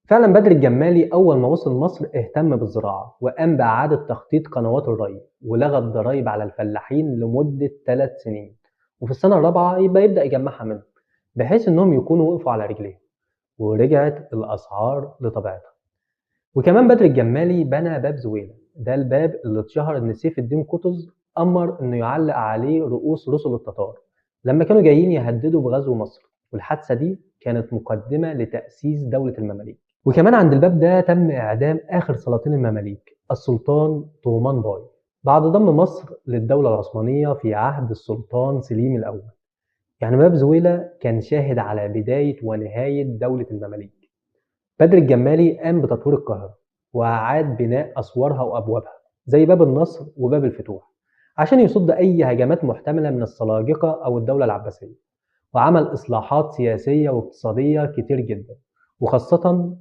فعلا بدر الجمالي أول ما وصل مصر اهتم بالزراعة وقام بإعادة تخطيط قنوات الري ولغى الضرايب على الفلاحين لمدة 3 سنين، وفي السنة الرابعة يبدأ يجمعها منهم بحيث إنهم يكونوا وقفوا على رجليهم، ورجعت الأسعار لطبيعتها. وكمان بدر الجمالي بنى باب زويلة، ده الباب اللي اتشهر إن سيف الدين قطز أمر إنه يعلق عليه رؤوس رسل التتار لما كانوا جايين يهددوا بغزو مصر، والحادثة دي كانت مقدمة لتأسيس دولة المماليك. وكمان عند الباب ده تم إعدام آخر سلاطين المماليك السلطان طومان باي بعد ضم مصر للدولة العثمانية في عهد السلطان سليم الأول. يعني باب زويلة كان شاهد على بداية ونهاية دولة المماليك. بدر الجمالي قام بتطوير القاهرة وأعاد بناء أسوارها وأبوابها زي باب النصر وباب الفتوح عشان يصد أي هجمات محتملة من السلاجقة أو الدولة العباسية، وعمل إصلاحات سياسية واقتصادية كتير جدا، وخاصة